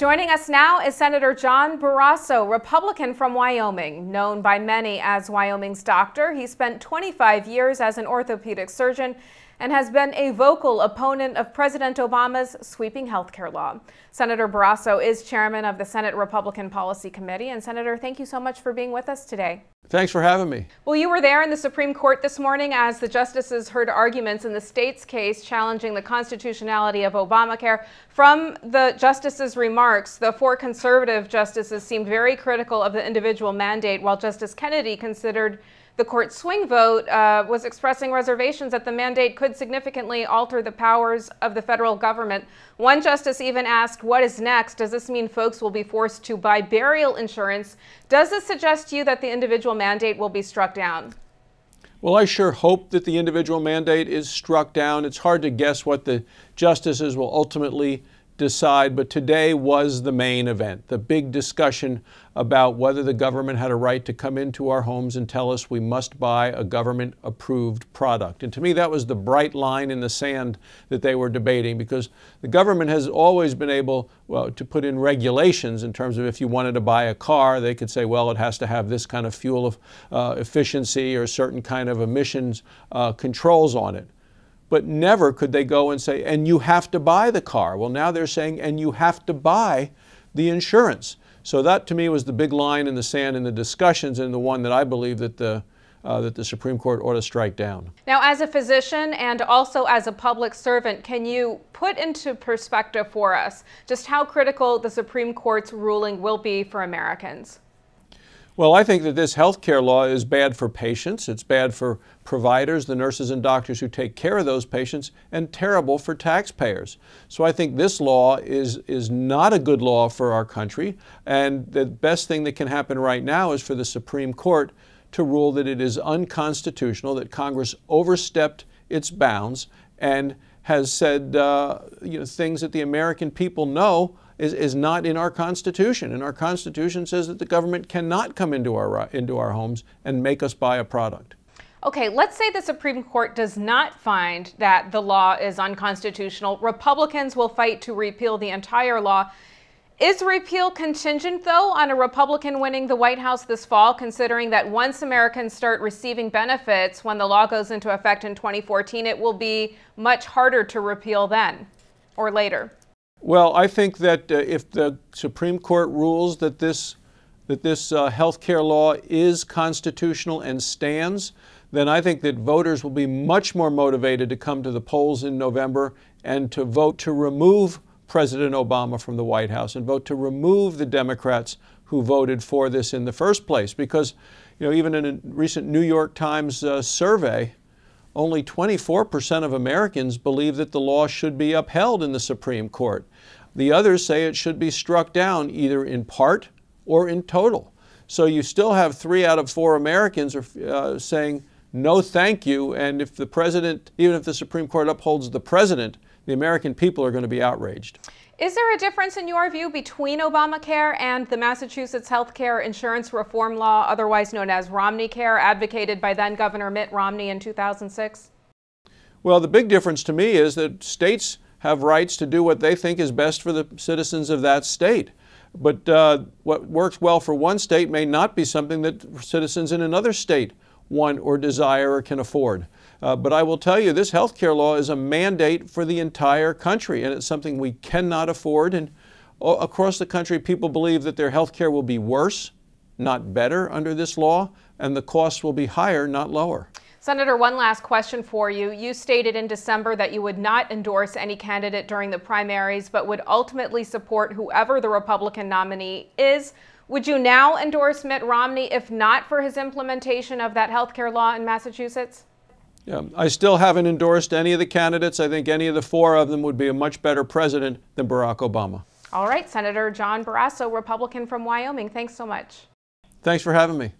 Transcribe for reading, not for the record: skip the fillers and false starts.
Joining us now is Senator John Barrasso, Republican from Wyoming. Known by many as Wyoming's doctor, he spent 25 years as an orthopedic surgeon and has been a vocal opponent of President Obama's sweeping health care law. Senator Barrasso is chairman of the Senate Republican Policy Committee. And Senator, thank you so much for being with us today. Thanks for having me. Well, you were there in the Supreme Court this morning as the justices heard arguments in the state's case challenging the constitutionality of Obamacare. From the justices' remarks, the four conservative justices seemed very critical of the individual mandate, while Justice Kennedy considered the court's swing vote was expressing reservations that the mandate could significantly alter the powers of the federal government. One justice even asked, what is next? Does this mean folks will be forced to buy burial insurance? Does this suggest to you that the individual mandate will be struck down? Well, I sure hope that the individual mandate is struck down. It's hard to guess what the justices will ultimately decide, but today was the main event, the big discussion about whether the government had a right to come into our homes and tell us we must buy a government-approved product. And to me, that was the bright line in the sand that they were debating, because the government has always been able, well, to put in regulations in terms of if you wanted to buy a car, they could say, well, it has to have this kind of fuel efficiency or certain kind of emissions controls on it. But never could they go and say, and you have to buy the car. Well, now they're saying, and you have to buy the insurance. So that, to me, was the big line in the sand in the discussions, and the one that I believe that the Supreme Court ought to strike down. Now, as a physician and also as a public servant, can you put into perspective for us just how critical the Supreme Court's ruling will be for Americans? Well, I think that this health care law is bad for patients, it's bad for providers, the nurses and doctors who take care of those patients, and terrible for taxpayers. So I think this law is not a good law for our country, and the best thing that can happen right now is for the Supreme Court to rule that it is unconstitutional, that Congress overstepped its bounds and has said things that the American people know is not in our Constitution. And our Constitution says that the government cannot come into our homes and make us buy a product. Okay, let's say the Supreme Court does not find that the law is unconstitutional. Republicans will fight to repeal the entire law. Is repeal contingent, though, on a Republican winning the White House this fall, considering that once Americans start receiving benefits when the law goes into effect in 2014, it will be much harder to repeal then or later? Well, I think that if the Supreme Court rules that this health care law is constitutional and stands, then I think that voters will be much more motivated to come to the polls in November and to vote to remove President Obama from the White House and vote to remove the Democrats who voted for this in the first place. Because, even in a recent New York Times survey, only 24% of Americans believe that the law should be upheld in the Supreme Court. The others say it should be struck down either in part or in total. So you still have 3 out of 4 Americans are saying no thank you, and if the president, even if the Supreme Court upholds the president, the American people are going to be outraged. Is there a difference in your view between Obamacare and the Massachusetts health care insurance reform law, otherwise known as Romneycare, advocated by then Governor Mitt Romney in 2006? Well, the big difference to me is that states have rights to do what they think is best for the citizens of that state. But what works well for one state may not be something that citizens in another state want or desire or can afford. But I will tell you, this health care law is a mandate for the entire country, and it's something we cannot afford. And across the country, people believe that their health care will be worse, not better, under this law, and the costs will be higher, not lower. Senator, one last question for you. You stated in December that you would not endorse any candidate during the primaries, but would ultimately support whoever the Republican nominee is. Would you now endorse Mitt Romney, if not for his implementation of that health care law in Massachusetts? Yeah, I still haven't endorsed any of the candidates. I think any of the 4 of them would be a much better president than Barack Obama. All right, Senator John Barrasso, Republican from Wyoming. Thanks so much. Thanks for having me.